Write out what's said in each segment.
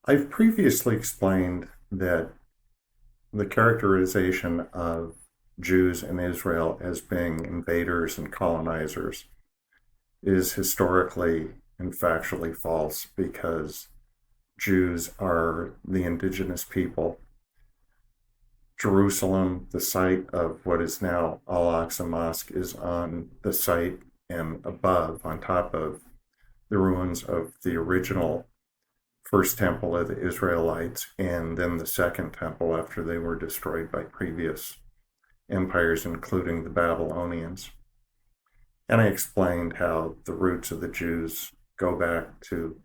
I've previously explained that the characterization of Jews in Israel as being invaders and colonizers is historically and factually false because Jews are the indigenous people. Jerusalem, the site of what is now Al-Aqsa Mosque, is on the site and above, on top of the ruins of the original first temple of the Israelites and then the second temple after they were destroyed by previous empires, including the Babylonians. And I explained how the roots of the Jews go back to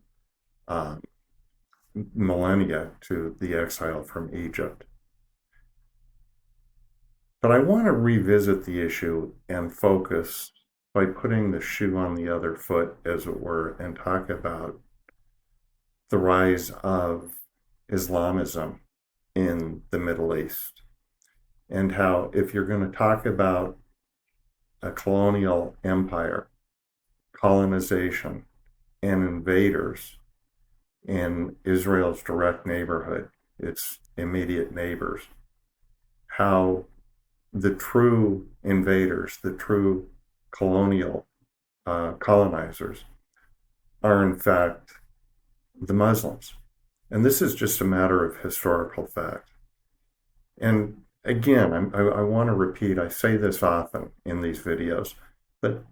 millennia to the exile from Egypt. But I want to revisit the issue and focus by putting the shoe on the other foot, as it were, and talk about the rise of Islamism in the Middle East, and how if you're going to talk about a colonial empire, colonization, and invaders in Israel's direct neighborhood, its immediate neighbors, how the true invaders, the true colonial colonizers, are in fact the Muslims. And this is just a matter of historical fact. And again, I want to repeat, I say this often in these videos, but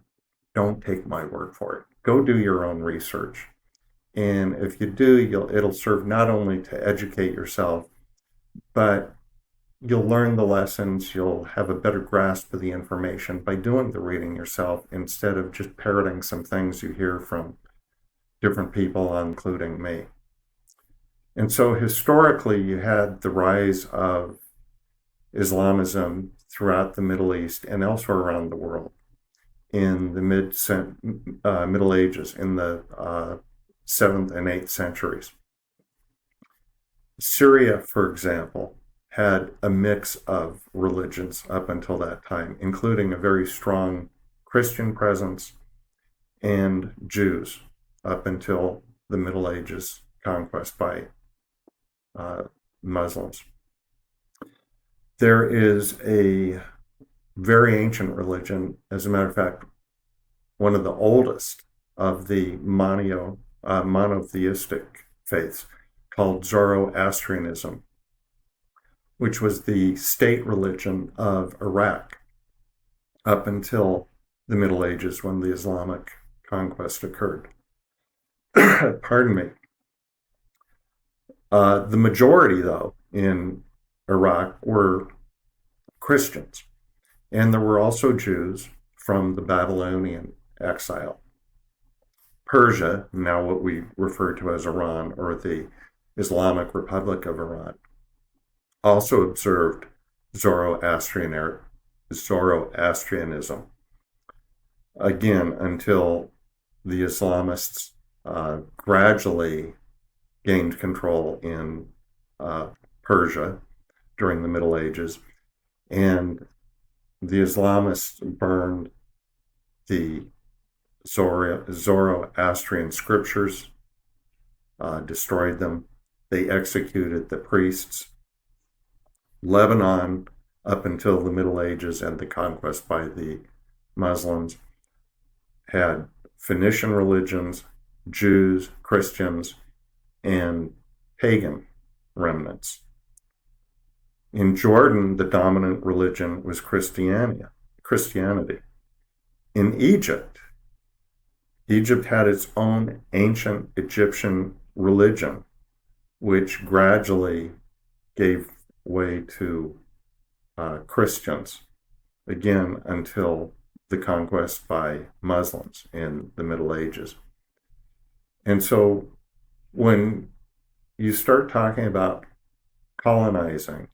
don't take my word for it. Go do your own research. And if you do, it'll serve not only to educate yourself, but you'll learn the lessons, you'll have a better grasp of the information by doing the reading yourself instead of just parroting some things you hear from different people, including me. And so historically, you had the rise of Islamism throughout the Middle East and elsewhere around the world in the Middle Ages, in the 7th and 8th centuries. Syria, for example, had a mix of religions up until that time, including a very strong Christian presence and Jews up until the Middle Ages conquest by Muslims. There is a very ancient religion, as a matter of fact, one of the oldest of the monotheistic faiths, called Zoroastrianism, which was the state religion of Iraq up until the Middle Ages when the Islamic conquest occurred. Pardon me. The majority, though, in Iraq were Christians, and there were also Jews from the Babylonian exile. Persia, now what we refer to as Iran, or the Islamic Republic of Iran, also observed Zoroastrianism, again, until the Islamists gradually gained control in Persia during the Middle Ages, and the Islamists burned the Zoroastrian scriptures, destroyed them. They executed the priests. Lebanon, up until the Middle Ages and the conquest by the Muslims, had Phoenician religions, Jews, Christians, and pagan remnants. In Jordan, the dominant religion was Christianity. In Egypt had its own ancient Egyptian religion, which gradually gave way to Christians, again, until the conquest by Muslims in the Middle Ages. And so when you start talking about colonizing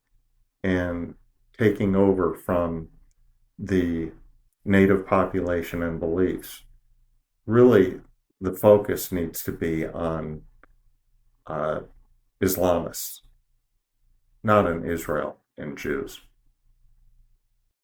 and taking over from the native population and beliefs, really the focus needs to be on Islamists, not on Israel and Jews.